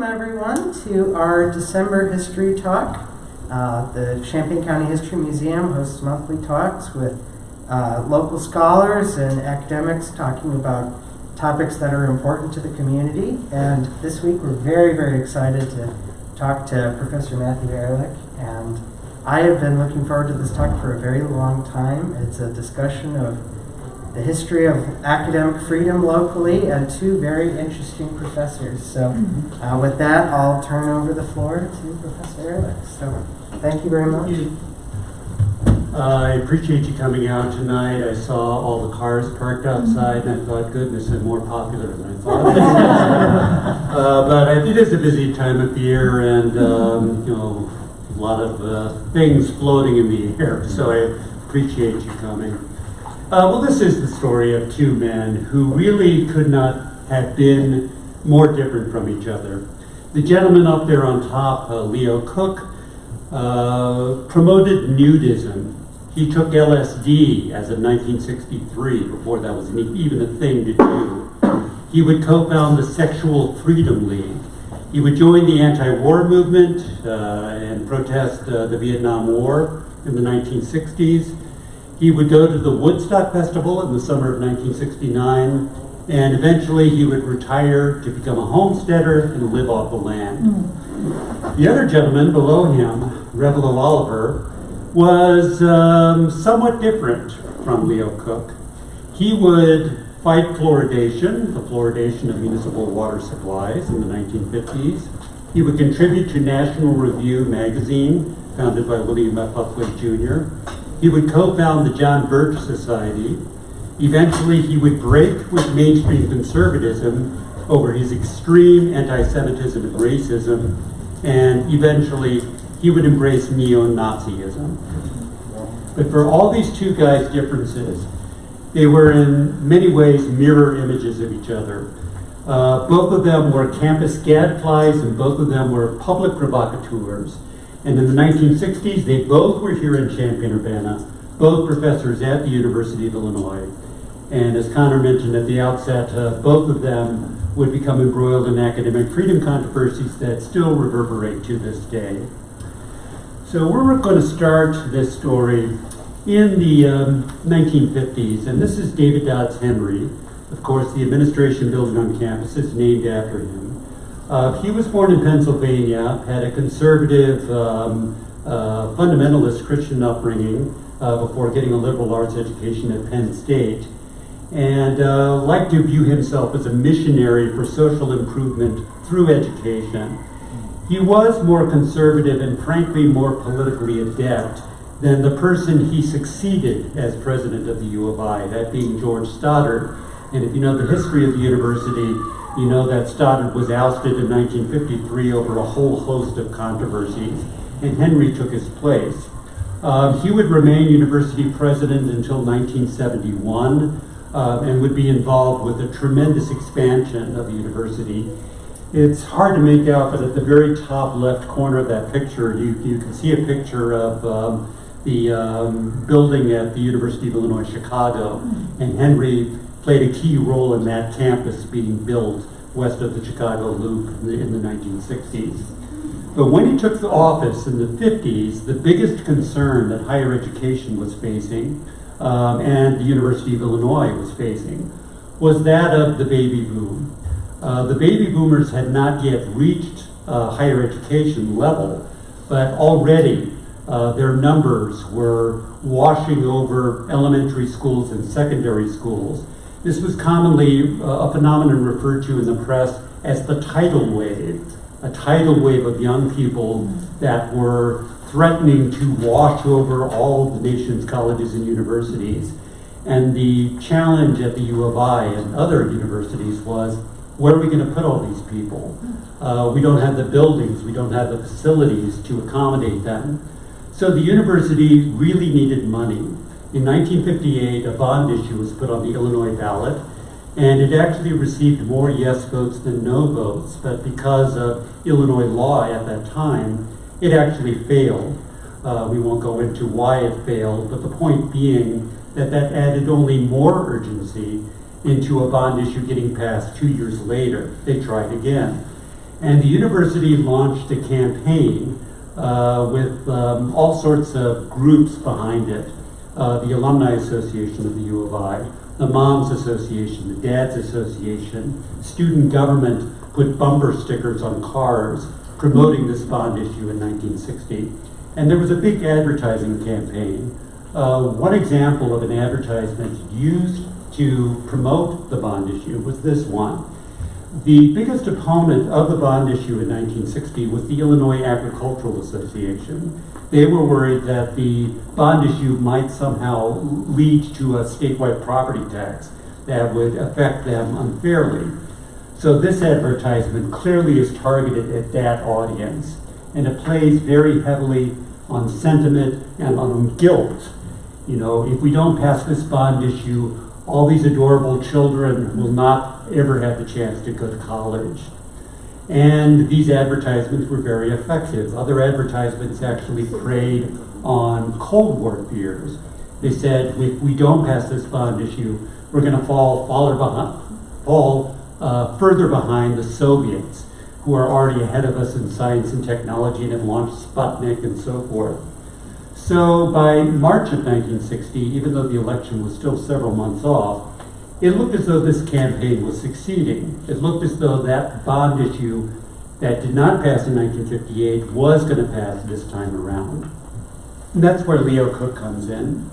Welcome everyone to our December history talk. The Champaign County History Museum hosts monthly talks with local scholars and academics talking about topics that are important to the community. And this week we're very, very excited to talk to Professor Ehrlich. And I have been looking forward to this talk for a very long time. It's a discussion of the history of academic freedom locally and two very interesting professors. So with that, I'll turn over the floor to Professor Ehlichs. So thank you very much. I appreciate you coming out tonight. I saw all the cars parked outside and I thought, goodness, they're more popular than I thought. But it is a busy time of year and a lot of things floating in the air. So I appreciate you coming. Well, this is the story of two men who really could not have been more different from each other. The gentleman up there on top, Leo Koch, promoted nudism. He took LSD as of 1963, before that was even a thing to do. He would co-found the Sexual Freedom League. He would join the anti-war movement and protest the Vietnam War in the 1960s. He would go to the Woodstock Festival in the summer of 1969, and eventually he would retire to become a homesteader and live off the land. The other gentleman below him, Revilo, was somewhat different from Leo Koch. He would fight fluoridation, the fluoridation of municipal water supplies in the 1950s. He would contribute to National Review magazine, founded by William F. Buckley Jr. He would co-found the John Birch Society. Eventually, he would break with mainstream conservatism over his extreme anti-Semitism and racism, and eventually, he would embrace neo-Nazism. But for all these two guys' differences, they were in many ways mirror images of each other. Both of them were campus gadflies, and both of them were public provocateurs. And in the 1960s, they both were here in Champaign-Urbana, both professors at the University of Illinois. And as Connor mentioned at the outset, both of them would become embroiled in academic freedom controversies that still reverberate to this day. So we're going to start this story in the 1950s, and this is David Dodds Henry. Of course, the administration building on campus is named after him. He was born in Pennsylvania, had a conservative, fundamentalist Christian upbringing before getting a liberal arts education at Penn State, and liked to view himself as a missionary for social improvement through education. He was more conservative and frankly more politically adept than the person he succeeded as president of the U of I, that being George Stoddard. And if you know the history of the university, you know that Stoddard was ousted in 1953 over a whole host of controversies, and Henry took his place. He would remain university president until 1971 and would be involved with a tremendous expansion of the university. It's hard to make out, but at the very top left corner of that picture, you can see a picture of the building at the University of Illinois Chicago, and Henry played a key role in that campus being built west of the Chicago Loop in the 1960s. But when he took the office in the 50s, the biggest concern that higher education was facing, and the University of Illinois was facing, was that of the baby boom. The baby boomers had not yet reached higher education level, but already their numbers were washing over elementary schools and secondary schools. This was commonly a phenomenon referred to in the press as the tidal wave, a tidal wave of young people that were threatening to wash over all the nation's colleges and universities. And the challenge at the U of I and other universities was, where are we going to put all these people? We don't have the buildings, we don't have the facilities to accommodate them. So the university really needed money. In 1958, a bond issue was put on the Illinois ballot, and it actually received more yes votes than no votes, but because of Illinois law at that time, it actually failed. We won't go into why it failed, but the point being that added only more urgency into a bond issue getting passed 2 years later. They tried again. And the university launched a campaign with all sorts of groups behind it. The Alumni Association of the U of I, the Moms Association, the Dads Association, student government put bumper stickers on cars promoting this bond issue in 1960. And there was a big advertising campaign. One example of an advertisement used to promote the bond issue was this one. The biggest opponent of the bond issue in 1960 was the Illinois Agricultural Association. They were worried that the bond issue might somehow lead to a statewide property tax that would affect them unfairly. So this advertisement clearly is targeted at that audience, and it plays very heavily on sentiment and on guilt. You know, if we don't pass this bond issue, all these adorable children will not ever have the chance to go to college. And these advertisements were very effective. Other advertisements actually preyed on Cold War fears. They said, if we don't pass this bond issue, we're going to fall further behind the Soviets, who are already ahead of us in science and technology and have launched Sputnik and so forth. So by March of 1960, even though the election was still several months off, it looked as though this campaign was succeeding. It looked as though that bond issue that did not pass in 1958 was going to pass this time around. And that's where Leo Koch comes in.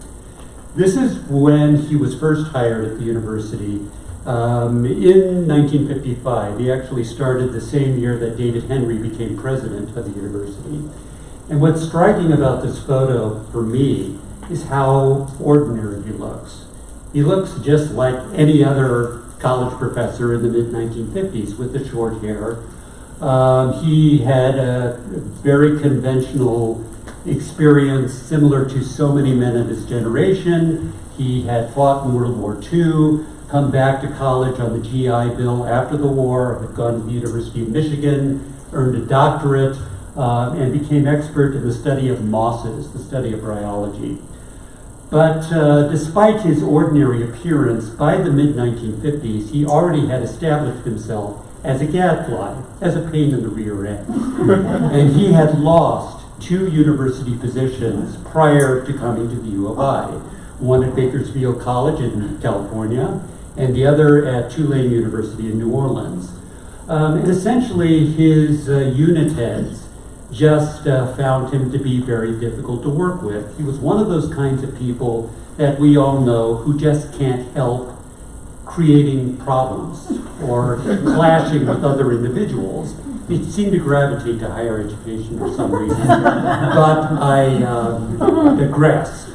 This is when he was first hired at the university in 1955. He actually started the same year that David Henry became president of the university. And what's striking about this photo for me is how ordinary he looks. He looks just like any other college professor in the mid-1950s with the short hair. He had a very conventional experience similar to so many men of his generation. He had fought in World War II, come back to college on the GI Bill after the war, had gone to the University of Michigan, earned a doctorate, and became expert in the study of mosses, the study of bryology. But despite his ordinary appearance, by the mid-1950s, he already had established himself as a gadfly, as a pain in the rear end. And he had lost 2 university positions prior to coming to the U of I, one at Bakersfield College in California, and the other at Tulane University in New Orleans. And essentially, his unit heads just found him to be very difficult to work with. He was one of those kinds of people that we all know who just can't help creating problems or clashing with other individuals. He seemed to gravitate to higher education for some reason, but I digress.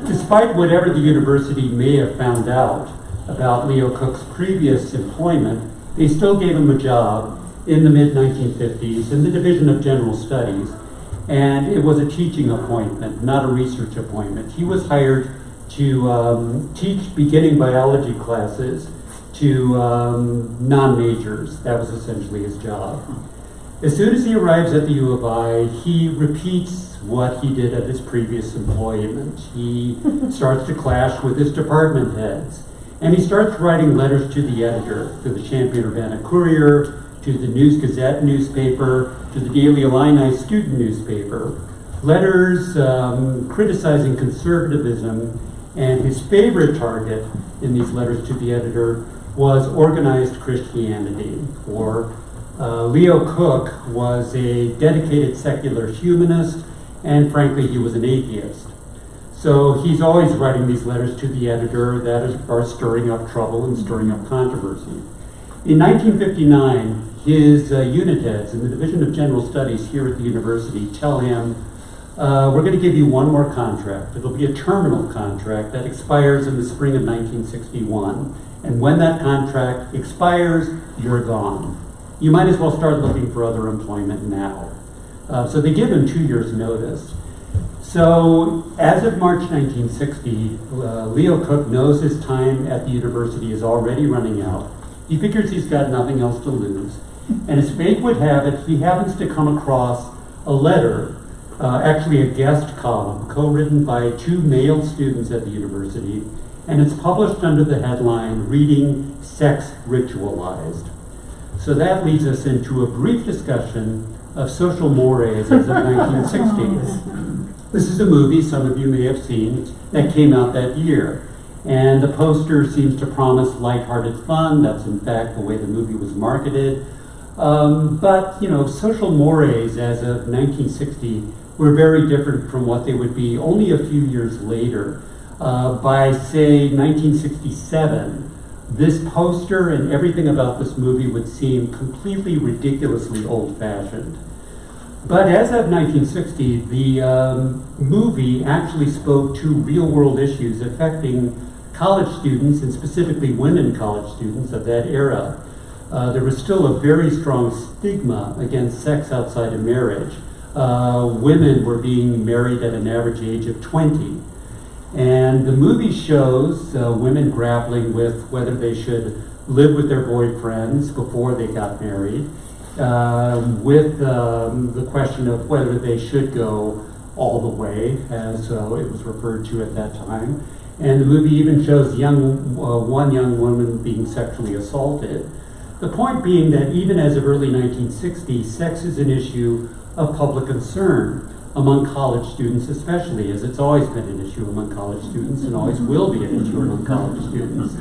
Despite whatever the university may have found out about Leo Koch's previous employment, they still gave him a job in the mid-1950s in the Division of General Studies, and it was a teaching appointment, not a research appointment. He was hired to teach beginning biology classes to non-majors. That was essentially his job. As soon as he arrives at the U of I, he repeats what he did at his previous employment. He starts to clash with his department heads, and he starts writing letters to the editor, to the Champaign Courier, to the News Gazette newspaper, to the Daily Illini student newspaper, letters criticizing conservatism, and his favorite target in these letters to the editor was organized Christianity. For Leo Koch was a dedicated secular humanist, and frankly, he was an atheist. So he's always writing these letters to the editor that are stirring up trouble and stirring up controversy. In 1959, his unit heads in the Division of General Studies here at the university tell him, we're going to give you one more contract. It'll be a terminal contract that expires in the spring of 1961. And when that contract expires, you're gone. You might as well start looking for other employment now. So they give him 2 years' notice. So as of March 1960, Leo Koch knows his time at the university is already running out. He figures he's got nothing else to lose. And as fate would have it, he happens to come across a letter, actually a guest column, co-written by 2 male students at the university, and it's published under the headline, Reading Sex Ritualized. So that leads us into a brief discussion of social mores as of 1960s. This is a movie some of you may have seen that came out that year. And the poster seems to promise lighthearted fun. That's in fact the way the movie was marketed. But, you know, social mores as of 1960 were very different from what they would be only a few years later. By, say, 1967, this poster and everything about this movie would seem completely ridiculously old-fashioned. But as of 1960, the movie actually spoke to real-world issues affecting college students, and specifically women college students of that era. There was still a very strong stigma against sex outside of marriage. Women were being married at an average age of 20. And the movie shows women grappling with whether they should live with their boyfriends before they got married, with the question of whether they should go all the way, as it was referred to at that time. And the movie even shows one young woman being sexually assaulted. The point being that even as of early 1960s, sex is an issue of public concern among college students, especially, as it's always been an issue among college students and always will be an issue among college students.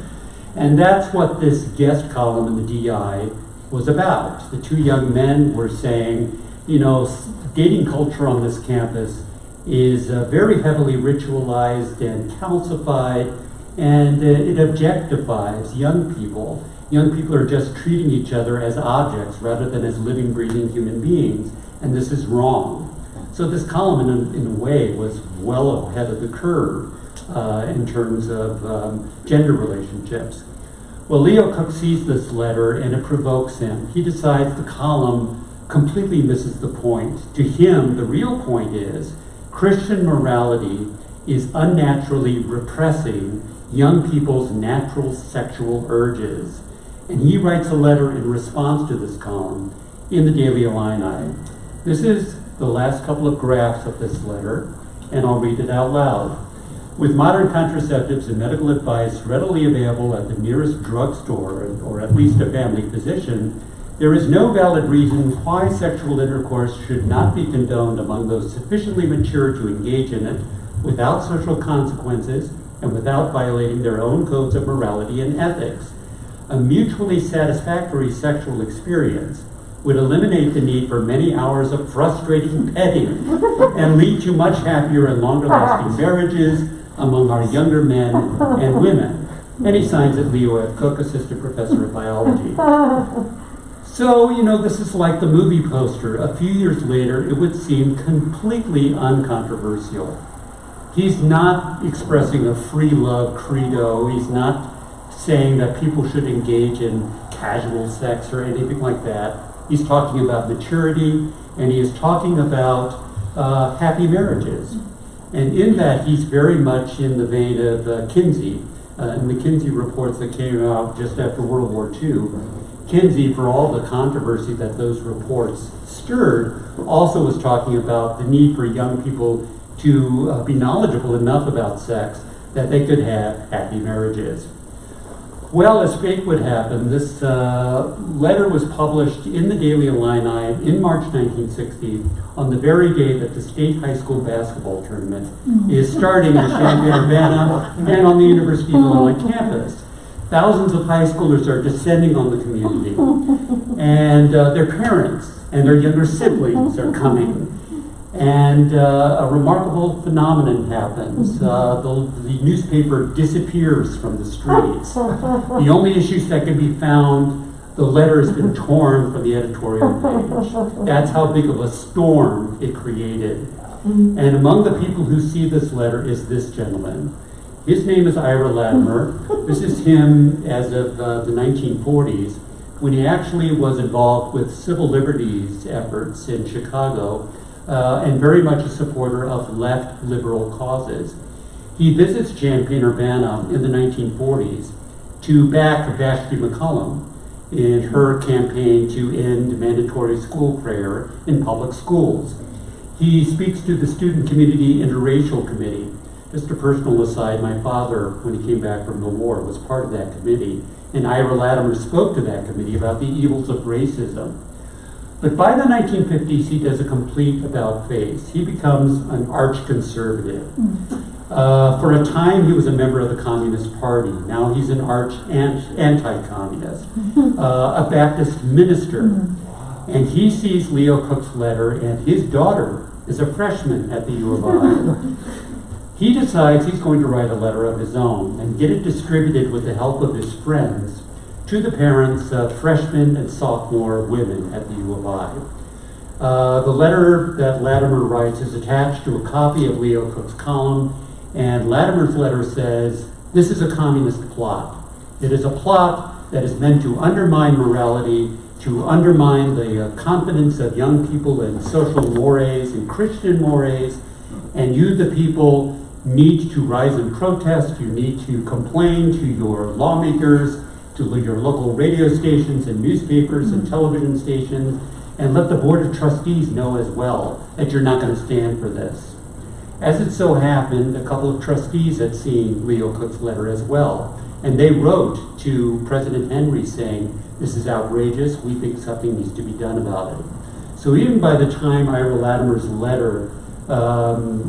And that's what this guest column in the DI was about. The two young men were saying, you know, dating culture on this campus is very heavily ritualized and calcified, and it objectifies young people. Young people are just treating each other as objects rather than as living, breathing human beings, and this is wrong. So this column, in a way, was well ahead of the curve in terms of gender relationships. Well, Leo Koch sees this letter and it provokes him. He decides the column completely misses the point. To him, the real point is Christian morality is unnaturally repressing young people's natural sexual urges. And he writes a letter in response to this column in the Daily Illini. This is the last couple of graphs of this letter, and I'll read it out loud. With modern contraceptives and medical advice readily available at the nearest drugstore, or at least a family physician, there is no valid reason why sexual intercourse should not be condoned among those sufficiently mature to engage in it without social consequences and without violating their own codes of morality and ethics. A mutually satisfactory sexual experience would eliminate the need for many hours of frustrating petting and lead to much happier and longer-lasting marriages among our younger men and women. And he signs it Leo F. Koch, Assistant Professor of Biology. So, you know, this is like the movie poster. A few years later, it would seem completely uncontroversial. He's not expressing a free love credo. He's not saying that people should engage in casual sex or anything like that. He's talking about maturity, and he is talking about happy marriages. And in that, he's very much in the vein of Kinsey. In the Kinsey reports that came out just after World War II, Kinsey, for all the controversy that those reports stirred, also was talking about the need for young people to be knowledgeable enough about sex that they could have happy marriages. Well, as fate would happen, this letter was published in the Daily Illini in March 1960 on the very day that the state high school basketball tournament is starting in Champaign-Urbana and on the University of Illinois campus. Thousands of high schoolers are descending on the community, and their parents and their younger siblings are coming. And a remarkable phenomenon happens. The newspaper disappears from the streets. The only issues that can be found, the letter has been torn from the editorial page. That's how big of a storm it created. And among the people who see this letter is this gentleman. His name is Ira Latimer. This is him as of the 1940s, when he actually was involved with civil liberties efforts in Chicago, and very much a supporter of left liberal causes. He visits Champaign-Urbana in the 1940s to back Vashti McCullum in her campaign to end mandatory school prayer in public schools. He speaks to the Student Community Interracial Committee Just a personal aside, my father, when he came back from the war, was part of that committee, and Ira Latimer spoke to that committee about the evils of racism. But by the 1950s, he does a complete about-face. He becomes an arch-conservative. For a time, he was a member of the Communist Party. Now he's an arch-anti-communist, a Baptist minister. And he sees Leo Koch's letter, and his daughter is a freshman at the U of I. He decides he's going to write a letter of his own and get it distributed with the help of his friends to the parents of freshmen and sophomore women at the U of I. The letter that Latimer writes is attached to a copy of Leo Koch's column, and Latimer's letter says, "This is a communist plot. It is a plot that is meant to undermine morality, to undermine the confidence of young people in social mores and Christian mores, and you, the people, need to rise and protest. You need to complain to your lawmakers, to your local radio stations and newspapers and television stations, and let the Board of Trustees know as well that you're not going to stand for this." As it so happened, a couple of trustees had seen Leo Koch's letter as well, and they wrote to President Henry saying, "This is outrageous, we think something needs to be done about it." So even by the time Ira Latimer's letter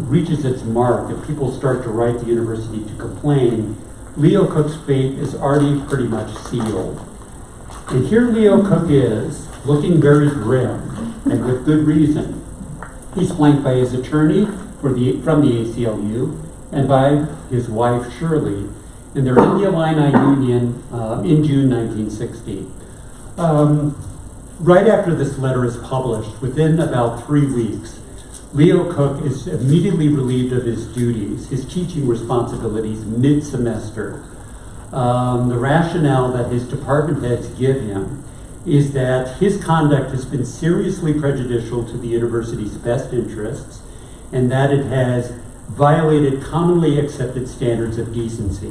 reaches its mark and people start to write the university to complain, Leo Koch's fate is already pretty much sealed. And here Leo Koch is, looking very grim, and with good reason. He's flanked by his attorney from the ACLU and by his wife, Shirley, and they're in the Illini Union in June 1960. Right after this letter is published, within about 3 weeks, Leo Koch is immediately relieved of his duties, his teaching responsibilities mid-semester. The rationale that his department heads give him is that his conduct has been seriously prejudicial to the university's best interests and that it has violated commonly accepted standards of decency.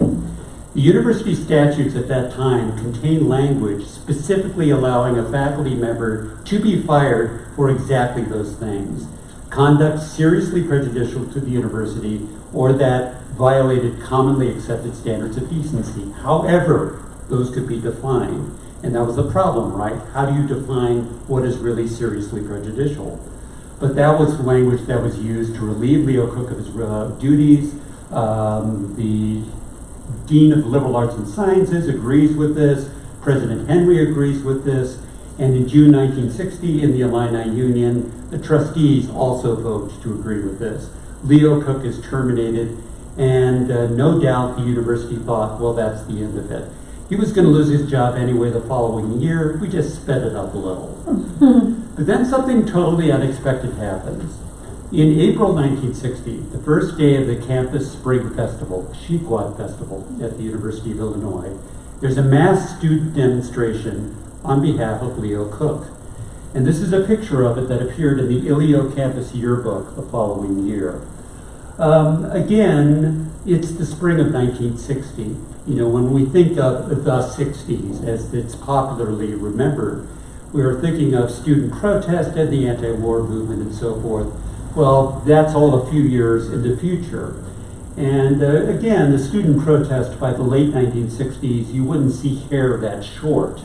The university statutes at that time contained language specifically allowing a faculty member to be fired for exactly those things. Conduct seriously prejudicial to the university or that violated commonly accepted standards of decency. However, those could be defined. And that was the problem, right? How do you define what is really seriously prejudicial? But that was language that was used to relieve Leo Koch of his duties. The Dean of Liberal Arts and Sciences agrees with this. President Henry agrees with this. And in June 1960, in the Illini Union, the trustees also vote to agree with this. Leo Koch is terminated, and no doubt the university thought, well, that's the end of it. He was going to lose his job anyway the following year. We just sped it up a little. But then something totally unexpected happens. In April 1960, the first day of the campus spring festival, Sheepwad Festival at the University of Illinois, there's a mass student demonstration on behalf of Leo Koch. And this is a picture of it that appeared in the Illio campus yearbook the following year. Again, it's the spring of 1960. You know, when we think of the 60s, as it's popularly remembered, we are thinking of student protest and the anti-war movement and so forth. Well, that's all a few years in the future. And again, the student protest by the late 1960s, you wouldn't see hair that short.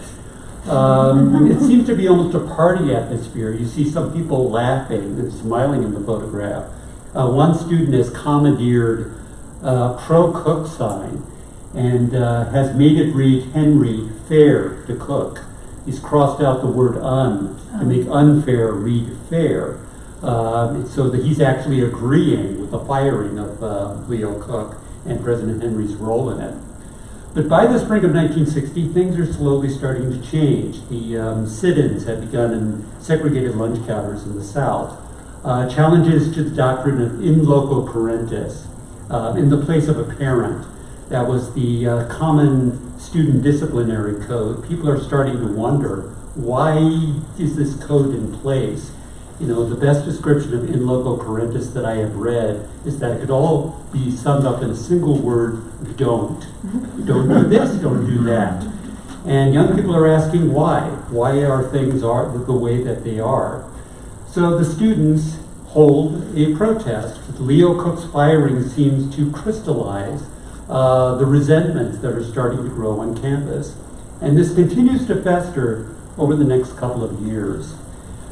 It seems to be almost a party atmosphere. You see some people laughing and smiling in the photograph. One student has commandeered a pro-Koch sign and has made it read Henry fair to Koch. He's crossed out the word un to make unfair read fair. So that he's actually agreeing with the firing of Leo Koch and President Henry's role in it. But by the spring of 1960, things are slowly starting to change. The sit-ins had begun in segregated lunch counters in the South. Challenges to the doctrine of in loco parentis, in the place of a parent. That was the common student disciplinary code. People are starting to wonder, why is this code in place? You know, the best description of in loco parentis that I have read is that it could all be summed up in a single word, don't. Don't do this, don't do that. And young people are asking why. Why are things the way that they are? So the students hold a protest. Leo Koch's firing seems to crystallize the resentments that are starting to grow on campus. And this continues to fester over the next couple of years.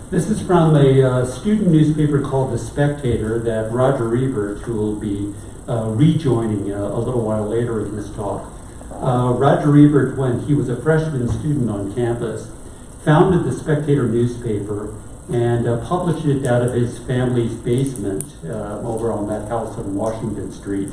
This is from a student newspaper called The Spectator that Roger Ebert, who will be rejoining a little while later in this talk. Roger Ebert, when he was a freshman student on campus, founded The Spectator newspaper and published it out of his family's basement over on that house on Washington Street.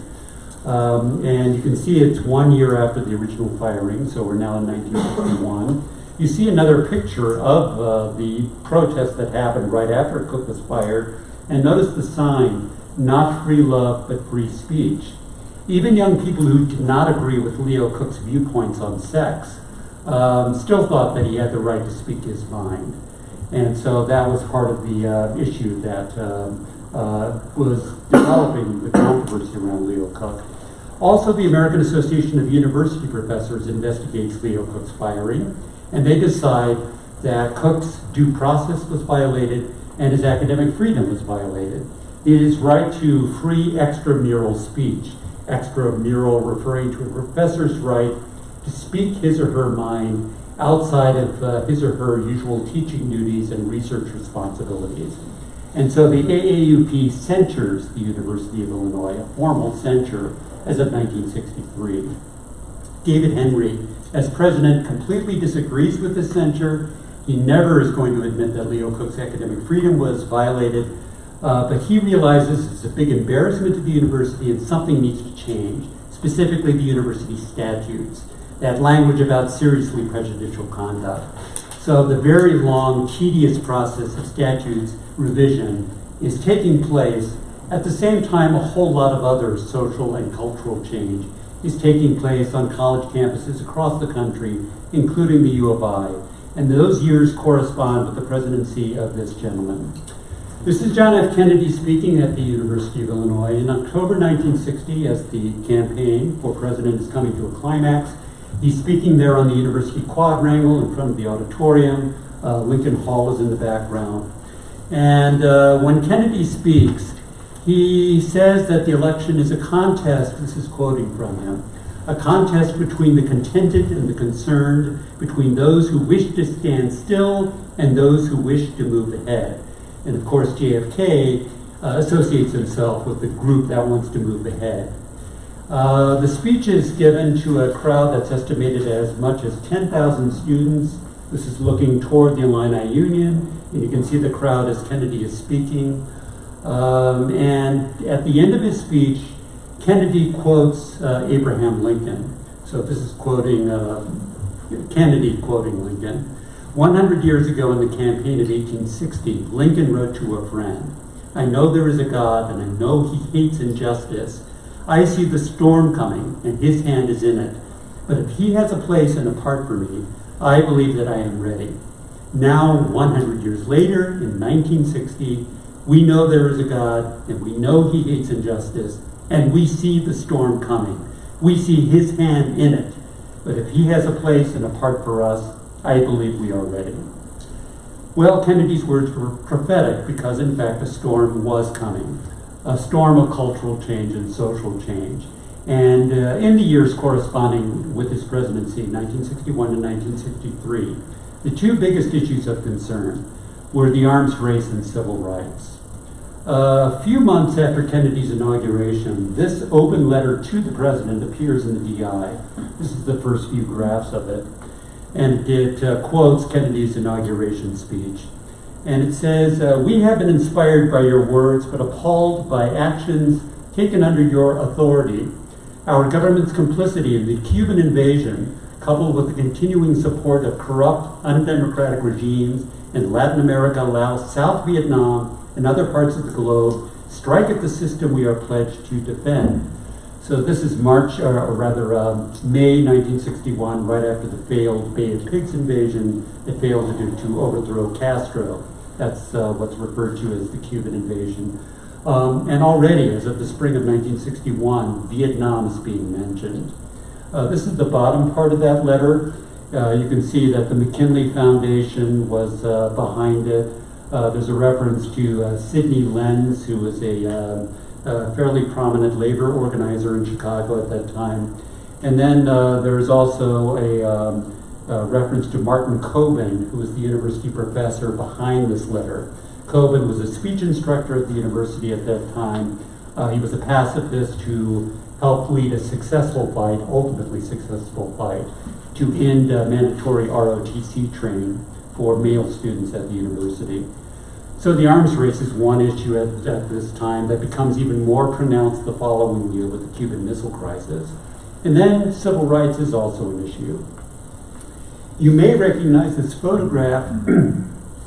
And you can see it's 1 year after the original firing, so we're now in 1961. You see another picture of the protest that happened right after Koch was fired, and notice the sign, "Not free love, but free speech." Even young people who did not agree with Leo Koch's viewpoints on sex still thought that he had the right to speak his mind. And so that was part of the issue that was developing the controversy around Leo Koch. Also, the American Association of University Professors investigates Leo Koch's firing, and they decide that Koch's due process was violated and his academic freedom was violated. His right to free extramural speech, extramural referring to a professor's right to speak his or her mind outside of his or her usual teaching duties and research responsibilities. And so the AAUP censures the University of Illinois, a formal censure as of 1963. David Henry, as president, completely disagrees with this censure. He never is going to admit that Leo Koch's academic freedom was violated, but he realizes it's a big embarrassment to the university and something needs to change, specifically the university statutes, that language about seriously prejudicial conduct. So the very long, tedious process of statutes revision is taking place. At the same time, a whole lot of other social and cultural change is taking place on college campuses across the country, including the U of I. And those years correspond with the presidency of this gentleman. This is John F. Kennedy speaking at the University of Illinois. In October 1960, as the campaign for president is coming to a climax, he's speaking there on the University Quadrangle in front of the auditorium. Lincoln Hall is in the background. And when Kennedy speaks, he says that the election is a contest, this is quoting from him, a contest between the contented and the concerned, between those who wish to stand still and those who wish to move ahead. And of course, JFK associates himself with the group that wants to move ahead. The speech is given to a crowd that's estimated as much as 10,000 students. This is looking toward the Illini Union, and you can see the crowd as Kennedy is speaking. And at the end of his speech, Kennedy quotes Abraham Lincoln. So this is quoting Kennedy quoting Lincoln. 100 years ago in the campaign of 1860, Lincoln wrote to a friend, "I know there is a God, and I know he hates injustice. I see the storm coming, and his hand is in it. But if he has a place and a part for me, I believe that I am ready." Now, 100 years later, in 1960, we know there is a God, and we know he hates injustice, and we see the storm coming. We see his hand in it. But if he has a place and a part for us, I believe we are ready. Well, Kennedy's words were prophetic because, in fact, a storm was coming, a storm of cultural change and social change. And in the years corresponding with his presidency, 1961 and 1963, the two biggest issues of concern were the arms race and civil rights. A few months after Kennedy's inauguration, this open letter to the president appears in the DI. This is the first few graphs of it. And it quotes Kennedy's inauguration speech. And it says, "We have been inspired by your words, but appalled by actions taken under your authority. Our government's complicity in the Cuban invasion, coupled with the continuing support of corrupt, undemocratic regimes in Latin America, Laos, South Vietnam, and other parts of the globe, strike at the system we are pledged to defend." So this is May 1961, right after the failed Bay of Pigs invasion that failed to overthrow Castro. That's what's referred to as the Cuban invasion. And already, as of the spring of 1961, Vietnam is being mentioned. This is the bottom part of that letter. You can see that the McKinley Foundation was behind it. There's a reference to Sidney Lenz, who was a fairly prominent labor organizer in Chicago at that time. And then there's also a reference to Martin Coben, who was the university professor behind this letter. Coben was a speech instructor at the university at that time. He was a pacifist who helped lead a successful fight, ultimately successful fight, to end mandatory ROTC training for male students at the university. So the arms race is one issue at this time that becomes even more pronounced the following year with the Cuban Missile Crisis. And then civil rights is also an issue. You may recognize this photograph.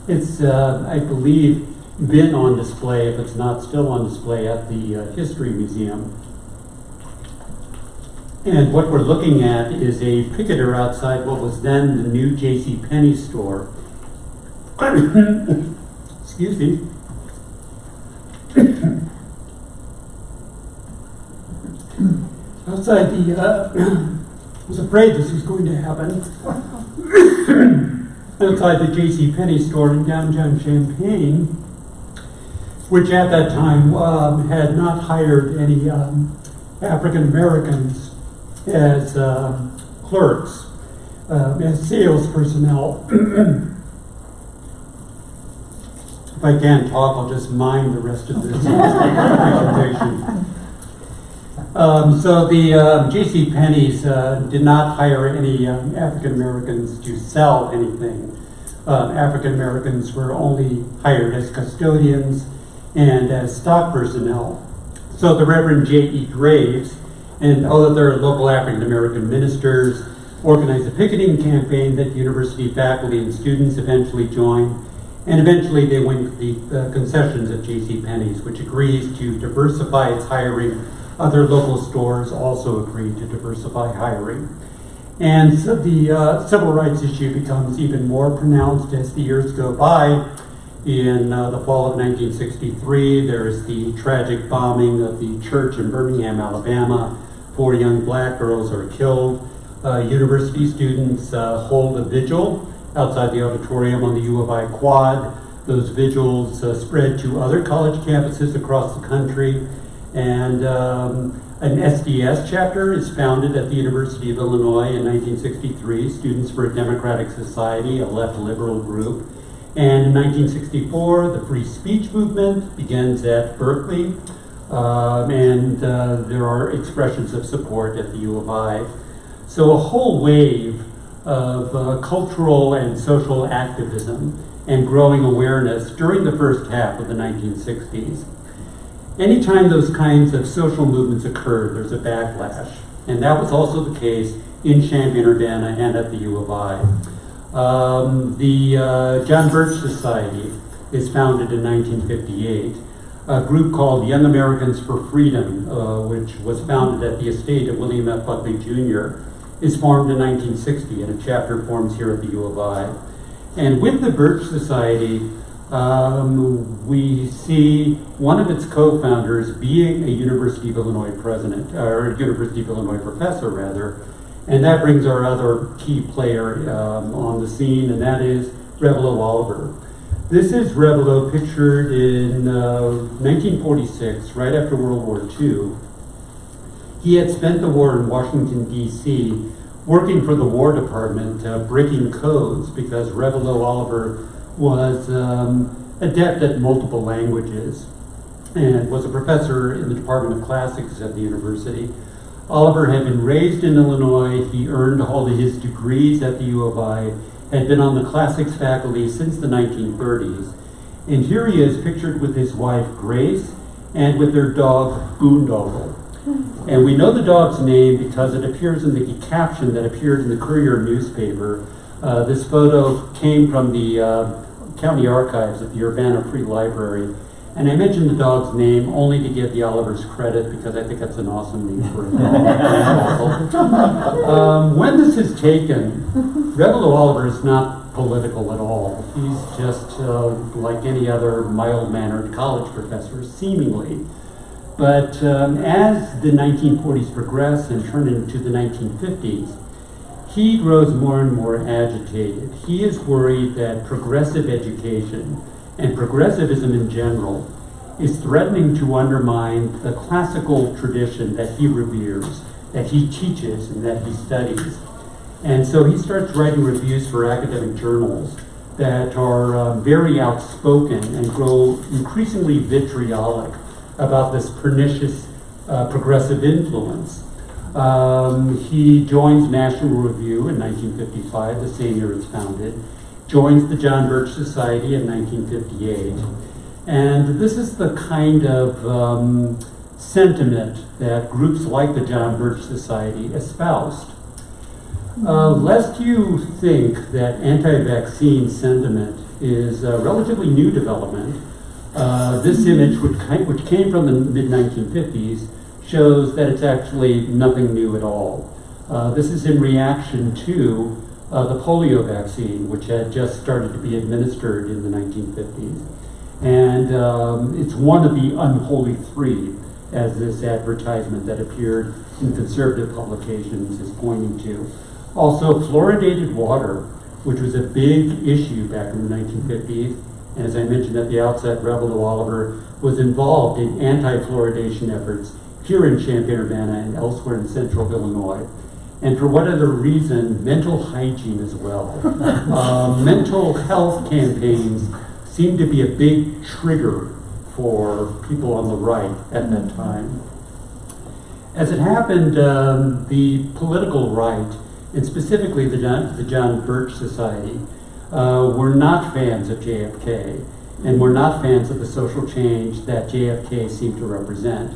It's, I believe, been on display, if it's not still on display, at the History Museum. And what we're looking at is a picketer outside what was then the new JCPenney store. Excuse me. Outside the, I was afraid this was going to happen. Outside the JCPenney store in downtown Champaign, which at that time had not hired any African Americans as clerks, as sales personnel. If I can't talk, I'll just mind the rest of this presentation. So the JCPenney's did not hire any African Americans to sell anything. African Americans were only hired as custodians and as stock personnel. So the Reverend J.E. Graves and other local African American ministers organized a picketing campaign that university faculty and students eventually joined. And eventually they went to the concessions at JCPenney's, which agrees to diversify its hiring. Other local stores also agreed to diversify hiring. And so the civil rights issue becomes even more pronounced as the years go by. In the fall of 1963, there's the tragic bombing of the church in Birmingham, Alabama. 4 young black girls are killed. University students hold a vigil outside the auditorium on the U of I quad. Those vigils spread to other college campuses across the country. And an SDS chapter is founded at the University of Illinois in 1963, Students for a Democratic Society, a left liberal group. And in 1964, the free speech movement begins at Berkeley, and there are expressions of support at the U of I. So a whole wave of cultural and social activism and growing awareness during the first half of the 1960s. Anytime those kinds of social movements occurred, there's a backlash. And that was also the case in Champaign-Urbana and at the U of I. The John Birch Society is founded in 1958. A group called Young Americans for Freedom, which was founded at the estate of William F. Buckley Jr., is formed in 1960, and a chapter forms here at the U of I. And with the Birch Society, we see one of its co-founders being a University of Illinois president, or University of Illinois professor, rather. And that brings our other key player on the scene, and that is Revilo Oliver. This is Revilo pictured in 1946, right after World War II. He had spent the war in Washington, D.C., working for the War Department, breaking codes, because Revilo Oliver was adept at multiple languages and was a professor in the Department of Classics at the university. Oliver had been raised in Illinois. He earned all of his degrees at the U of I, had been on the classics faculty since the 1930s. And here he is pictured with his wife, Grace, and with their dog, Boondoggle. And we know the dog's name because it appears in the caption that appeared in the Courier newspaper. This photo came from the county archives at the Urbana Free Library. And I mentioned the dog's name only to give the Olivers credit because I think that's an awesome name for a dog. When this is taken, Revilo Oliver is not political at all. He's just like any other mild-mannered college professor, seemingly. But as the 1940s progress and turn into the 1950s, he grows more and more agitated. He is worried that progressive education and progressivism in general is threatening to undermine the classical tradition that he reveres, that he teaches, and that he studies. And so he starts writing reviews for academic journals that are very outspoken and grow increasingly vitriolic about this pernicious progressive influence. He joins National Review in 1955, the same year it's founded, joins the John Birch Society in 1958. And this is the kind of sentiment that groups like the John Birch Society espoused. Lest you think that anti-vaccine sentiment is a relatively new development, this image, which came from the mid-1950s, shows that it's actually nothing new at all. This is in reaction to the polio vaccine, which had just started to be administered in the 1950s. And it's one of the unholy three, as this advertisement that appeared in conservative publications is pointing to. Also, fluoridated water, which was a big issue back in the 1950s, and as I mentioned at the outset, Revilo Oliver was involved in anti-fluoridation efforts here in Champaign-Urbana and elsewhere in central Illinois. And for whatever reason, mental hygiene as well. Mental health campaigns seemed to be a big trigger for people on the right at that time. As it happened, the political right, and specifically the John Birch Society, were not fans of JFK, and were not fans of the social change that JFK seemed to represent.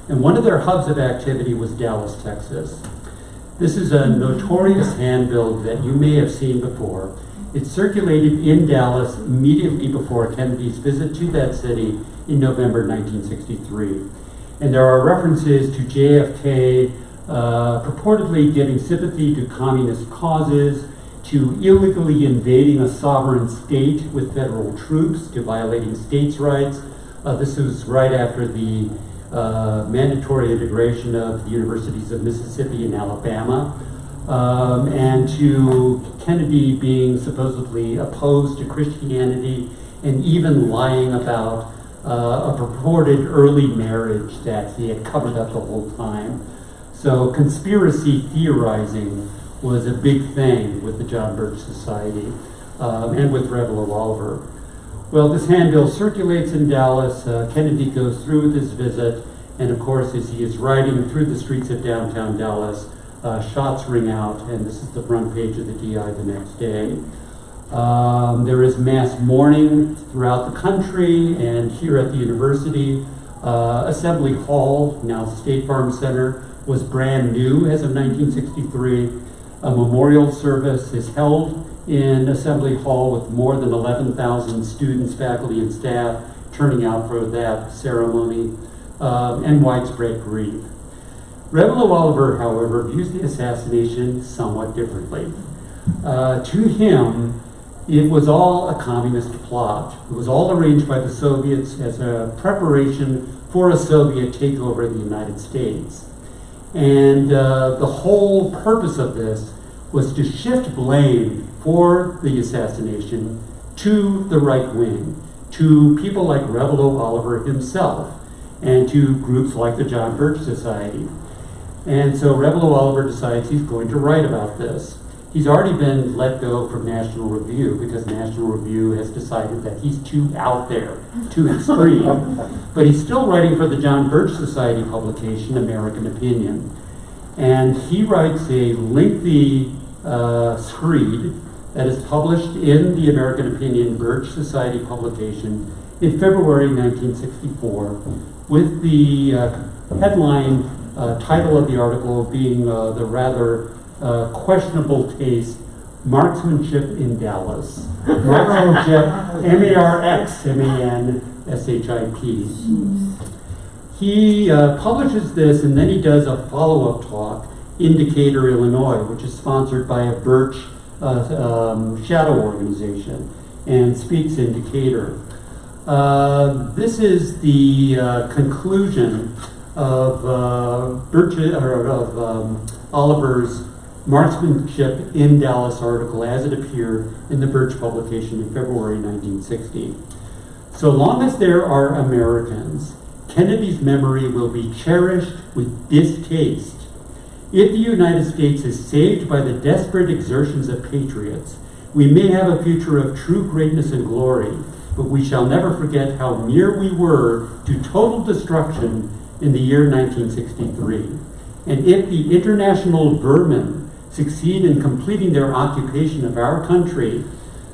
And one of their hubs of activity was Dallas, Texas. This is a notorious handbill that you may have seen before. It circulated in Dallas immediately before Kennedy's visit to that city in November 1963. And there are references to JFK purportedly giving sympathy to communist causes, to illegally invading a sovereign state with federal troops, to violating states' rights. This was right after the mandatory integration of the universities of Mississippi and Alabama, and to Kennedy being supposedly opposed to Christianity and even lying about a purported early marriage that he had covered up the whole time. So conspiracy theorizing was a big thing with the John Birch Society and with Revilo Oliver. Well, this handbill circulates in Dallas. Kennedy goes through with his visit, and of course, as he is riding through the streets of downtown Dallas, shots ring out, and this is the front page of the DI the next day. There is mass mourning throughout the country, and here at the university, Assembly Hall, now State Farm Center, was brand new as of 1963. A memorial service is held in Assembly Hall with more than 11,000 students, faculty, and staff turning out for that ceremony, and widespread grief. Revilo Oliver, however, views the assassination somewhat differently. To him, it was all a communist plot. It was all arranged by the Soviets as a preparation for a Soviet takeover of the United States. And the whole purpose of this was to shift blame for the assassination to the right wing, to people like Revilo Oliver himself, and to groups like the John Birch Society. And so Revilo Oliver decides he's going to write about this. He's already been let go from National Review because National Review has decided that he's too out there, too extreme. But he's still writing for the John Birch Society publication, American Opinion. And he writes a lengthy screed that is published in the American Opinion Birch Society publication in February 1964, with the headline title of the article being the rather questionable taste, Marksmanship in Dallas. Marksmanship, M-A-R-X-M-A-N-S-H-I-P. He publishes this, and then he does a follow-up talk in Decatur, Illinois, which is sponsored by a Birch shadow organization, and speaks in Decatur. This is the conclusion of Oliver's Marksmanship in Dallas article as it appeared in the Birch publication in February 1960. So long as there are Americans, Kennedy's memory will be cherished with distaste. If the United States is saved by the desperate exertions of patriots, we may have a future of true greatness and glory, but we shall never forget how near we were to total destruction in the year 1963. And if the international vermin succeed in completing their occupation of our country,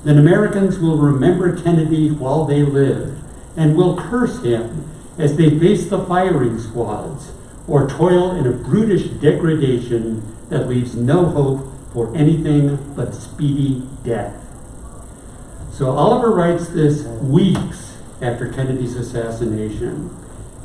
then Americans will remember Kennedy while they lived and will curse him as they face the firing squads or toil in a brutish degradation that leaves no hope for anything but speedy death. So Oliver writes this weeks after Kennedy's assassination,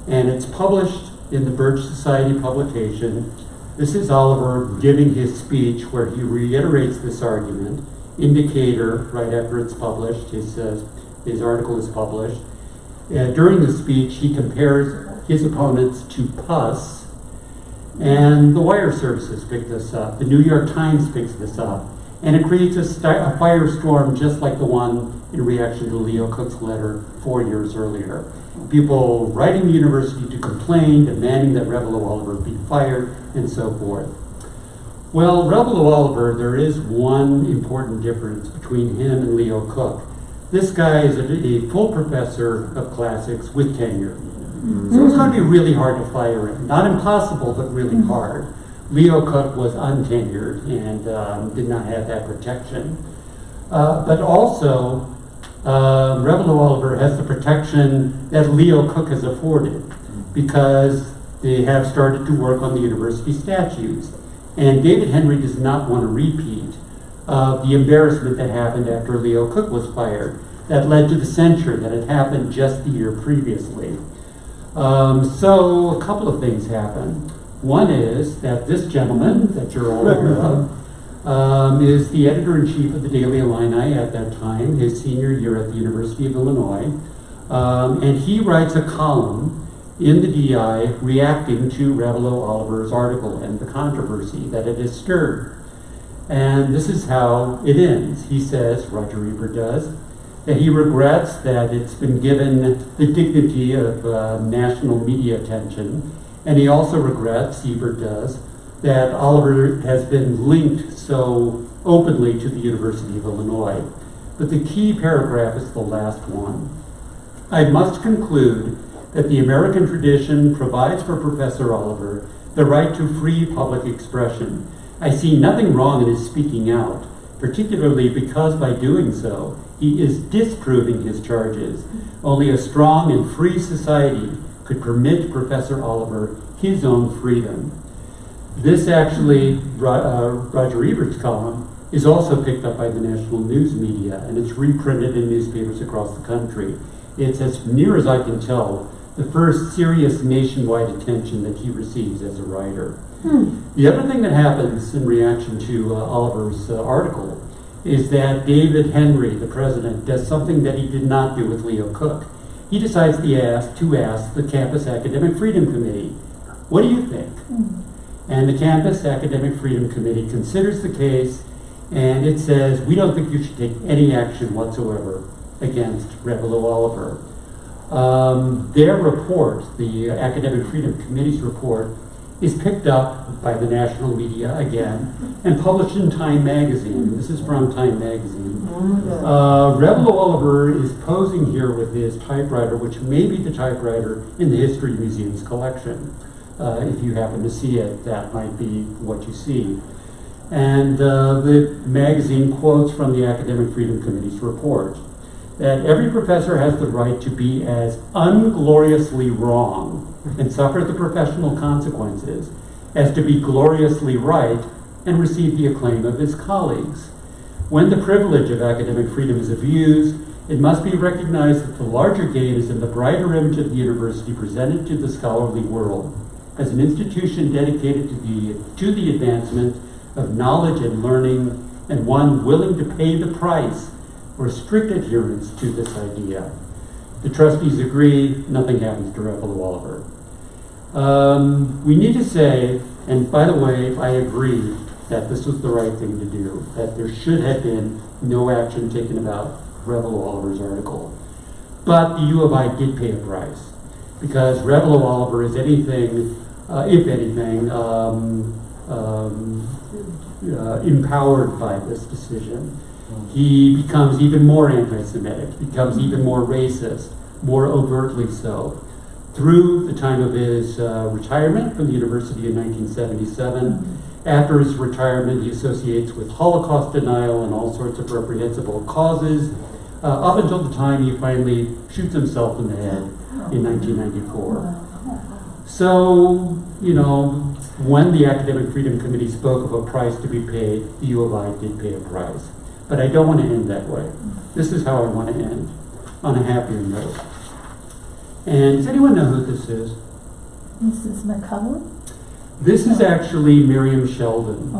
and it's published in the Birch Society publication. This is Oliver giving his speech where he reiterates this argument. Indicator, right after it's published, his article is published. During the speech, he compares his opponents to pus, and the wire services pick this up. The New York Times picks this up, and it creates a firestorm just like the one in reaction to Leo Koch's letter 4 years earlier. People writing the university to complain, demanding that Revilo Oliver be fired, and so forth. Well, Revilo Oliver, there is one important difference between him and Leo Koch. This guy is a full professor of classics with tenure. So it's going to be really hard to fire him. Not impossible, but really hard. Leo Koch was untenured and did not have that protection. But also, Revilo Oliver has the protection that Leo Koch has afforded because they have started to work on the university statutes. And David Henry does not want to repeat the embarrassment that happened after Leo Koch was fired that led to the censure that had happened just the year previously. So a couple of things happen. One is that this gentleman that you're all aware of is the editor-in-chief of the Daily Illini at that time, his senior year at the University of Illinois. And he writes a column in the DI reacting to Revilo Oliver's article and the controversy that it has stirred. And this is how it ends. He says, Roger Ebert does, that he regrets that it's been given the dignity of national media attention. And he also regrets, Ebert does, that Oliver has been linked so openly to the University of Illinois. But the key paragraph is the last one. I must conclude that the American tradition provides for Professor Oliver the right to free public expression. I see nothing wrong in his speaking out, particularly because by doing so, he is disproving his charges. Only a strong and free society could permit Professor Oliver his own freedom. This actually, Roger Ebert's column, is also picked up by the national news media, and it's reprinted in newspapers across the country. It's, as near as I can tell, the first serious nationwide attention that he receives as a writer. The other thing that happens in reaction to Oliver's article is that David Henry, the president, does something that he did not do with Leo Koch. He decides to ask the Campus Academic Freedom Committee, what do you think? And the Campus Academic Freedom Committee considers the case, and it says, we don't think you should take any action whatsoever against Revilo Oliver. Their report, the Academic Freedom Committee's report, is picked up by the national media again and published in Time magazine. This is from Time magazine. Revilo Oliver is posing here with his typewriter, which may be the typewriter in the History Museum's collection. If you happen to see it, that might be what you see. And the magazine quotes from the Academic Freedom Committee's report that every professor has the right to be as ungloriously wrong and suffer the professional consequences as to be gloriously right and receive the acclaim of his colleagues. When the privilege of academic freedom is abused, it must be recognized that the larger gain is in the brighter image of the university presented to the scholarly world as an institution dedicated to the advancement of knowledge and learning, and one willing to pay the price for strict adherence to this idea. The trustees agree, nothing happens to Revilo Oliver. We need to say, and by the way, I agree that this was the right thing to do, that there should have been no action taken about Revilo Oliver's article. But the U of I did pay a price, because Revilo Oliver is anything, if anything, empowered by this decision. He becomes even more anti-Semitic, becomes even more racist, more overtly so. Through the time of his retirement from the university in 1977, after his retirement, he associates with Holocaust denial and all sorts of reprehensible causes, up until the time he finally shoots himself in the head in 1994. So, you know, when the Academic Freedom Committee spoke of a price to be paid, the U of I did pay a price. But I don't want to end that way. This is how I want to end, on a happier note. And does anyone know who this is? Mrs. McCullough? This is actually Miriam Sheldon,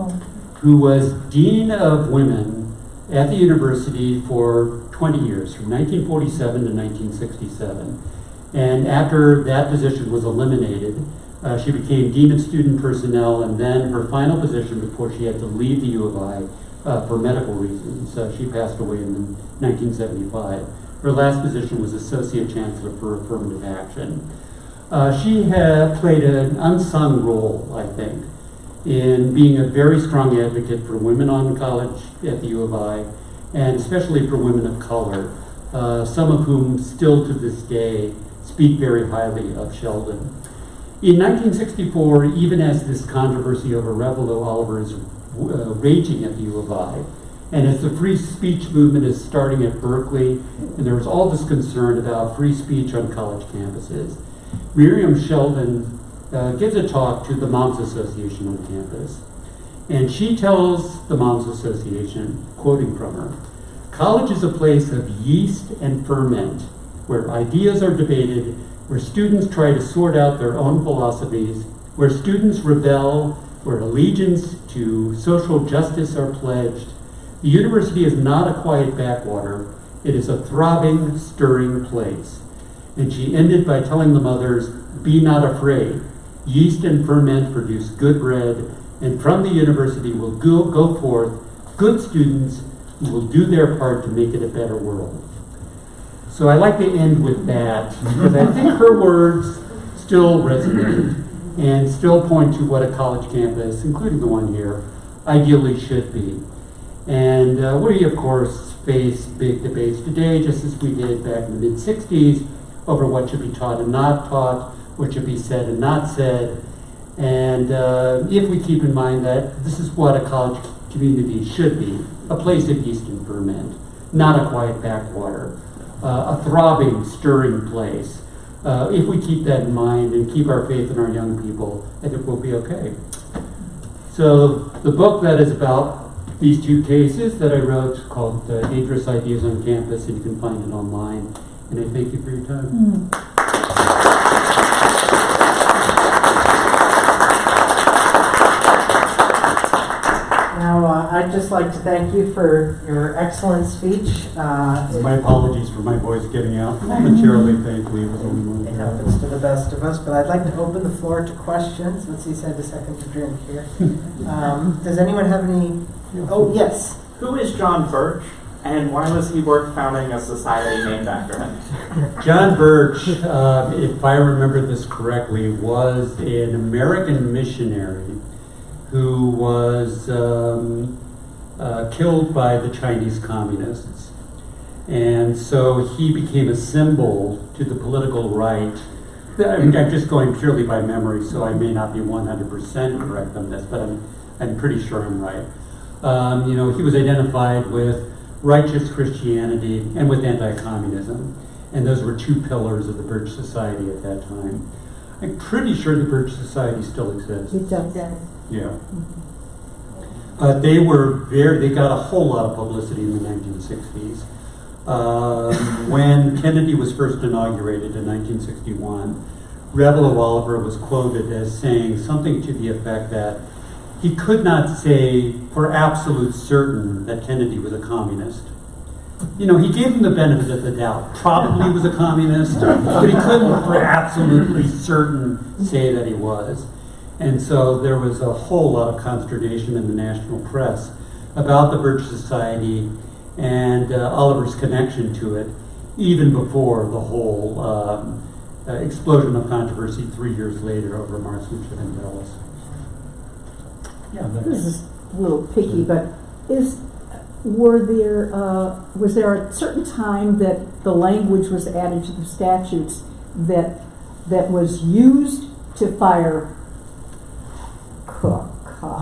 who was Dean of Women at the university for 20 years, from 1947 to 1967. And after that position was eliminated, she became Dean of Student Personnel, and then her final position before she had to leave the U of I for medical reasons. She passed away in 1975. Her last position was Associate Chancellor for Affirmative Action. She had played an unsung role, I think, in being a very strong advocate for women on college at the U of I, and especially for women of color, some of whom still to this day speak very highly of Sheldon. In 1964, even as this controversy over Revilo Oliver is raging at the U of I, and as the free speech movement is starting at Berkeley, and there was all this concern about free speech on college campuses, Miriam Sheldon gives a talk to the Moms Association on campus. And she tells the Moms Association, quoting from her, "College is a place of yeast and ferment, where ideas are debated, where students try to sort out their own philosophies, where students rebel, where allegiance to social justice are pledged. The university is not a quiet backwater, it is a throbbing, stirring place." And she ended by telling the mothers, "Be not afraid. Yeast and ferment produce good bread, and from the university will go forth good students who will do their part to make it a better world." So I like to end with that, because I think her words still resonate and still point to what a college campus, including the one here, ideally should be. And we, of course, face big debates today, just as we did back in the mid-60s, over what should be taught and not taught, what should be said and not said. And if we keep in mind that this is what a college community should be, a place of yeast and ferment, not a quiet backwater, a throbbing, stirring place. If we keep that in mind and keep our faith in our young people, I think we'll be okay. So the book that is about these two cases that I wrote, called Dangerous Ideas on Campus, and you can find it online. And I thank you for your time. Now, I'd just like to thank you for your excellent speech. My apologies for my voice getting out momentarily. Thankfully, it was only It one. happens to the best of us, but I'd like to open the floor to questions. Let's see, had a second to drink here. Does anyone have any? Oh, yes. Who is John Birch, and why was he worth founding a society named after him? John Birch, if I remember this correctly, was an American missionary who was killed by the Chinese communists. And so he became a symbol to the political right. I'm just going purely by memory, so I may not be 100% correct on this, but I'm pretty sure I'm right. He was identified with righteous Christianity and with anti-communism. And those were two pillars of the Birch Society at that time. I'm pretty sure the Birch Society still exists. It does. Yeah. They got a whole lot of publicity in the 1960s. When Kennedy was first inaugurated in 1961, Revilo Oliver was quoted as saying something to the effect that he could not say for absolute certain that Kennedy was a communist. He gave him the benefit of the doubt. Probably was a communist, but he couldn't for absolutely certain say that he was. And so there was a whole lot of consternation in the national press about the Birch Society and Oliver's connection to it, even before the whole explosion of controversy 3 years later over marksmanship and bells. Yeah, This is a little picky, but was there a certain time that the language was added to the statutes that was used to fire Koch?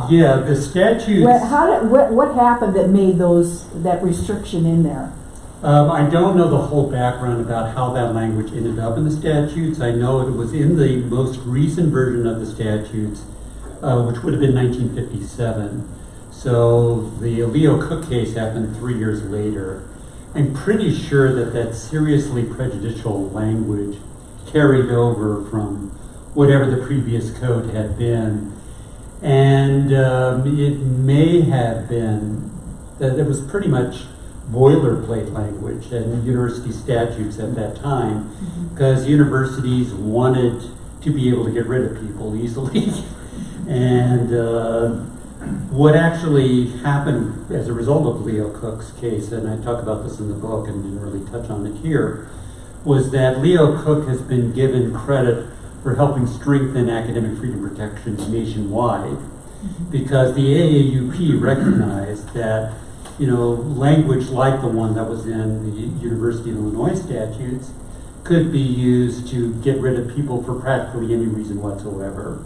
Yeah, the statutes. What happened that made that restriction in there? I don't know the whole background about how that language ended up in the statutes. I know it was in the most recent version of the statutes, which would have been 1957. So the Leo Koch case happened 3 years later. I'm pretty sure that seriously prejudicial language carried over from whatever the previous code had been. And it may have been that it was pretty much boilerplate language in university statutes at that time, because universities wanted to be able to get rid of people easily. And what actually happened as a result of Leo Koch's case, and I talk about this in the book and didn't really touch on it here, was that Leo Koch has been given credit for helping strengthen academic freedom protections nationwide, because the AAUP recognized that language like the one that was in the University of Illinois statutes could be used to get rid of people for practically any reason whatsoever.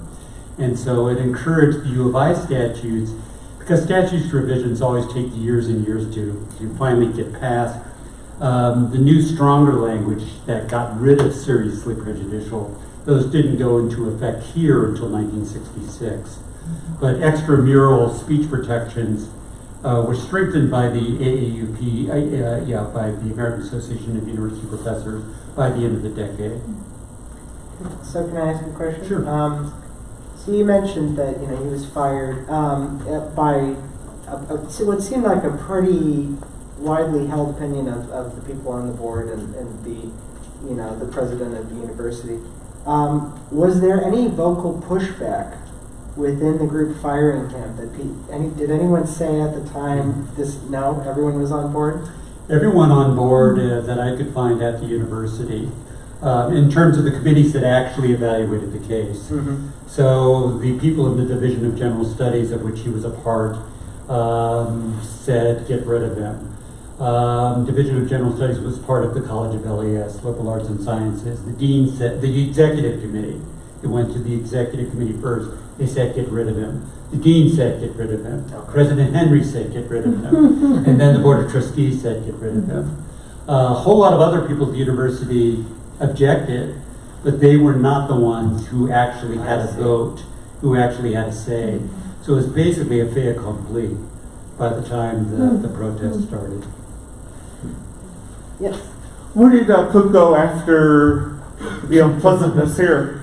And so it encouraged the U of I statutes, because statutes revisions always take years and years to finally get passed. The new stronger language that got rid of seriously prejudicial, those didn't go into effect here until 1966. But extramural speech protections were strengthened by the AAUP, by the American Association of University Professors, by the end of the decade. So can I ask a question? Sure. So you mentioned that he was fired by what seemed like a pretty widely held opinion of the people on the board and the president of the university. Was there any vocal pushback within the group firing him? Did anyone say at the time no, everyone was on board? Everyone on board that I could find at the university, in terms of the committees that actually evaluated the case. Mm-hmm. So the people in the Division of General Studies, of which he was a part, said get rid of him. Division of General Studies was part of the College of LAS, Liberal Arts and Sciences. The dean said, the executive committee, it went to the executive committee first, they said get rid of him. The dean said get rid of him. Okay. President Henry said get rid of him. And then the Board of Trustees said get rid of him. A whole lot of other people at the university objected, but they were not the ones who actually had a vote, who actually had a say. So it was basically a fait accompli by the time the protest started. Yes. Where did Koch go after the unpleasantness here?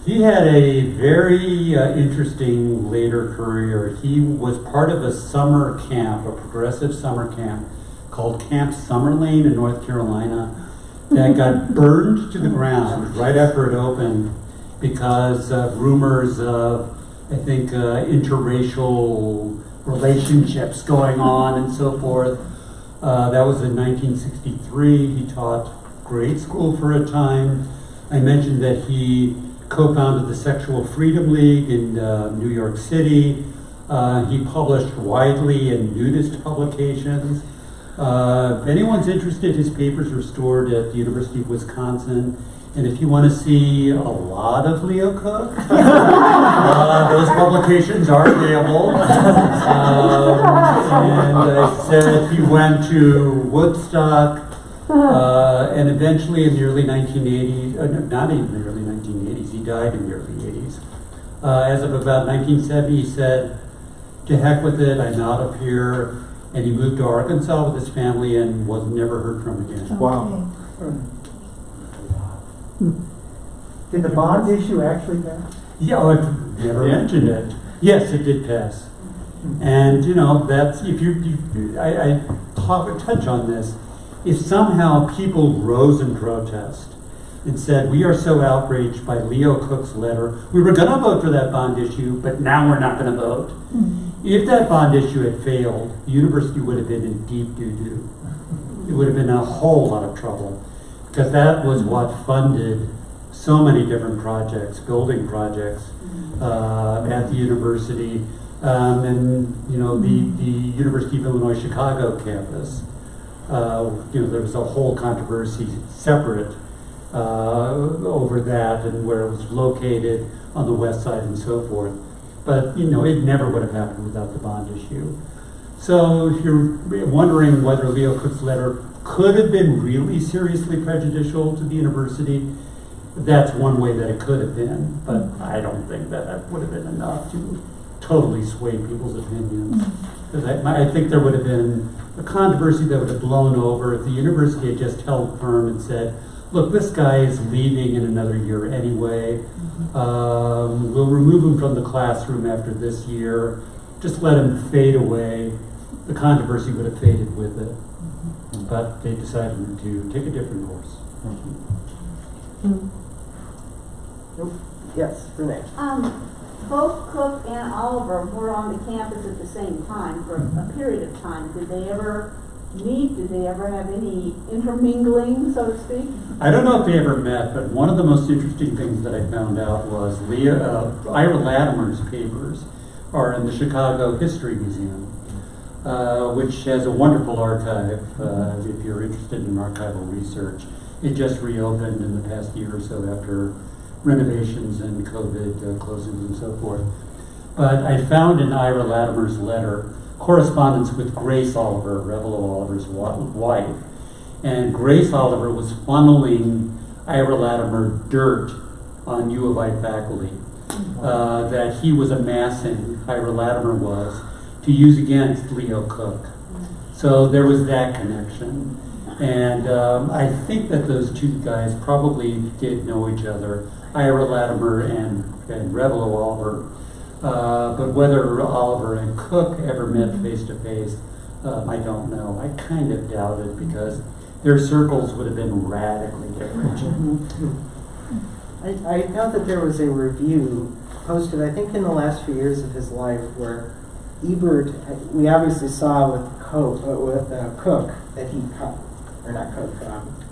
He had a very interesting later career. He was part of a summer camp, a progressive summer camp called Camp Summerlane in North Carolina that got burned to the ground right after it opened because of rumors of, I think, interracial relationships going on and so forth. That was in 1963. He taught grade school for a time. I mentioned that he co-founded the Sexual Freedom League in New York City. He published widely in nudist publications. If anyone's interested, his papers are stored at the University of Wisconsin. And if you want to see a lot of Leo Koch, those publications are available. And I said he went to Woodstock, and eventually in the early 1980s, not even the early 1980s, he died in the early 80s. As of about 1970, he said, to heck with it, I'm out of here. And he moved to Arkansas with his family and was never heard from again. Wow. Did the bond issue actually pass? Yeah, I've never mentioned it. Yes, it did pass. And that's I touch on this. If somehow people rose in protest and said, we are so outraged by Leo Koch's letter, we were going to vote for that bond issue, but now we're not going to vote. If that bond issue had failed, the university would have been in deep doo-doo. it would have been a whole lot of trouble, because that was what funded so many different projects, building projects at the university, and the University of Illinois Chicago campus. There was a whole controversy separate over that and where it was located on the west side and so forth. But it never would have happened without the bond issue. So if you're wondering whether Leo Koch's letter could have been really seriously prejudicial to the university, that's one way that it could have been. But I don't think that would have been enough to totally sway people's opinions. Because I think there would have been a controversy that would have blown over if the university had just held firm and said, look, this guy is leaving in another year anyway. We'll remove him from the classroom after this year. Just let him fade away. The controversy would have faded with it. But they decided to take a different course. Yes, Renee. Both Koch and Oliver were on the campus at the same time for a period of time. Did they ever meet? Did they ever have any intermingling, so to speak? I don't know if they ever met, but one of the most interesting things that I found out was Ira Latimer's papers are in the Chicago History Museum, which has a wonderful archive if you're interested in archival research. It just reopened in the past year or so after renovations and COVID closings and so forth. But I found in Ira Latimer's letter correspondence with Grace Oliver, Revilo Oliver's wife. And Grace Oliver was funneling Ira Latimer dirt on U of I faculty that he was amassing, Ira Latimer was, to use against Leo Koch. So there was that connection. And I think that those two guys probably did know each other, Ira Latimer and Revilo Oliver. But whether Oliver and Koch ever met face to face, I don't know. I kind of doubt it because their circles would have been radically different. I know that there was a review posted, I think in the last few years of his life, where Ebert, we obviously saw with Koch that he, or not Koch,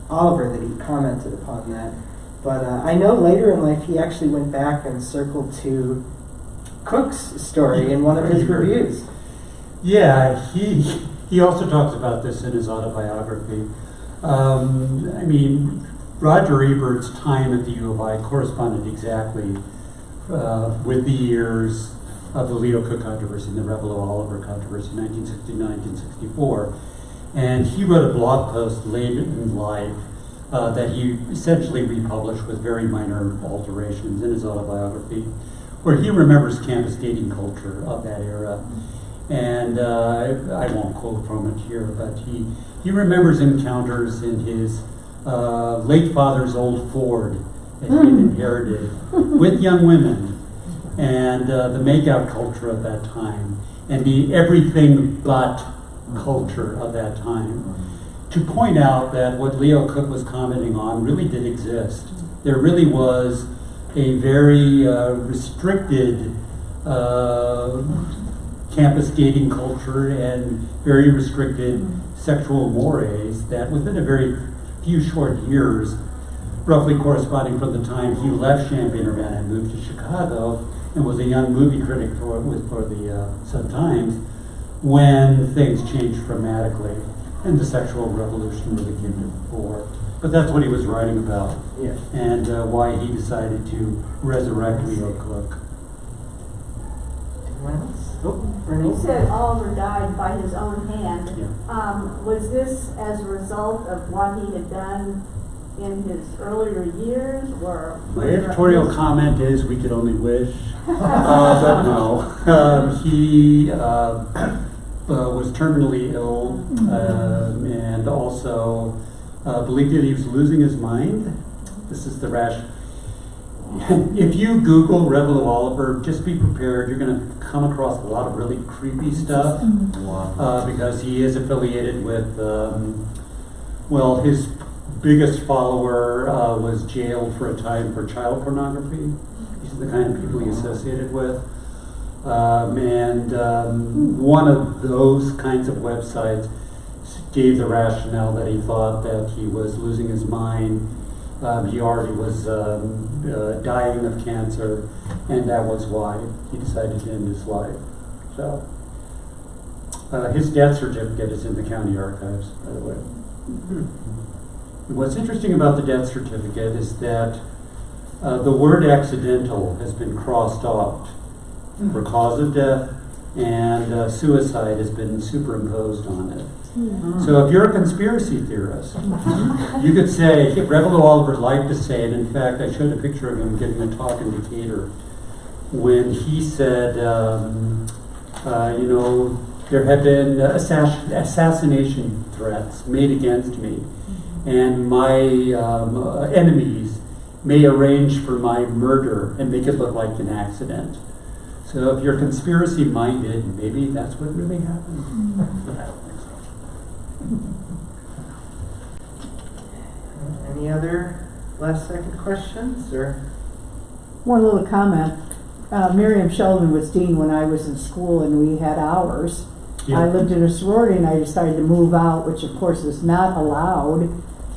Oliver, that he commented upon that. But I know later in life he actually went back and circled to Koch's story in one of his reviews. Yeah, he also talks about this in his autobiography. I mean, Roger Ebert's time at the U of I corresponded exactly with the years of the Leo Koch controversy and the Revilo Oliver controversy, 1969-1964. And he wrote a blog post late in life that he essentially republished with very minor alterations in his autobiography, where he remembers campus dating culture of that era. And I won't quote from it here, but he remembers encounters in his late father's old Ford that he had inherited with young women, and the makeout culture of that time, and the everything but culture of that time. To point out that what Leo Koch was commenting on really did exist. There really was a very restricted campus dating culture and very restricted sexual mores that within a very few short years, roughly corresponding from the time he left Champaign-Urbana and moved to Chicago and was a young movie critic for the Sun-Times, when things changed dramatically and the sexual revolution really came to the fore. But that's what he was writing about, Yeah. and why he decided to resurrect Leo Koch. Anyone else? Oh, Renee? You said Oliver died by his own hand. Yeah. Was this as a result of what he had done in his earlier years, or? My editorial comment is we could only wish, but no. He was terminally ill and also believed that he was losing his mind. This is the rash. If you Google Revilo Oliver, just be prepared. You're going to come across a lot of really creepy stuff because he is affiliated with, his biggest follower was jailed for a time for child pornography. These are the kind of people he associated with. One of those kinds of websites gave the rationale that he thought that he was losing his mind. He already was dying of cancer, and that was why he decided to end his life. So, his death certificate is in the county archives, by the way. What's interesting about the death certificate is that the word accidental has been crossed out for cause of death, and suicide has been superimposed on it. So if you're a conspiracy theorist, you could say, Revilo Oliver liked to say, and in fact I showed a picture of him giving a talk in Decatur, when he said, there have been assassination threats made against me, and my enemies may arrange for my murder and make it look like an accident. So if you're conspiracy minded, maybe that's what really happened. But I don't think so. Any other last second questions or? One little comment. Miriam Sheldon was dean when I was in school and we had hours. Yeah. I lived in a sorority and I decided to move out, which of course is not allowed.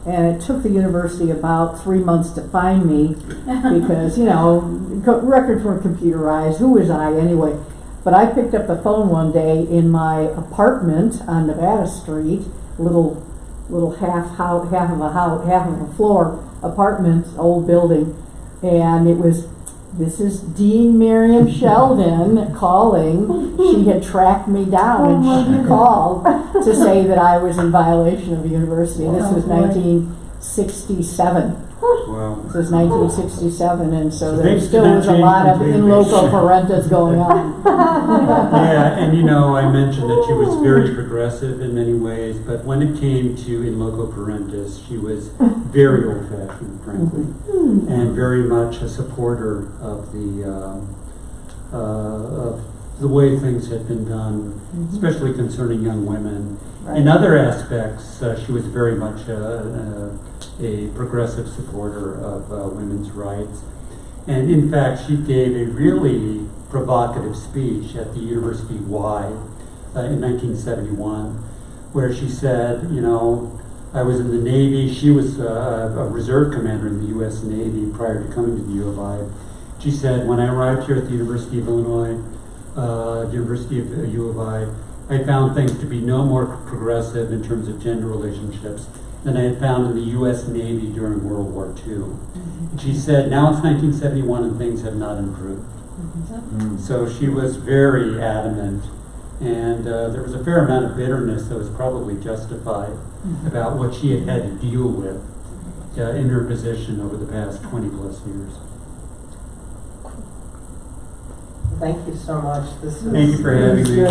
And it took the university about 3 months to find me because, records weren't computerized. Who was I anyway? But I picked up the phone one day in my apartment on Nevada Street, little half of a floor apartment, old building, and it was, "This is Dean Miriam Sheldon calling." She had tracked me down and she called to say that I was in violation of the university. This was 1967. Wow. This was 1967, and so there things still did not was a change lot of completely. in loco parentis going on. Yeah, and I mentioned that she was very progressive in many ways, but when it came to in loco parentis, she was very old-fashioned, frankly, and very much a supporter of the way things had been done, especially concerning young women. Right. In other aspects, she was very much a progressive supporter of women's rights. And in fact, she gave a really provocative speech at the University Y in 1971, where she said, I was in the Navy. She was a reserve commander in the U.S. Navy prior to coming to the U of I. She said, when I arrived here at the University of Illinois, University of U of I found things to be no more progressive in terms of gender relationships than I had found in the U.S. Navy during World War II. And she said, now it's 1971 and things have not improved. So she was very adamant, and there was a fair amount of bitterness that was probably justified about what she had had to deal with in her position over the past 20 plus years. Thank you so much. Thank you for having me.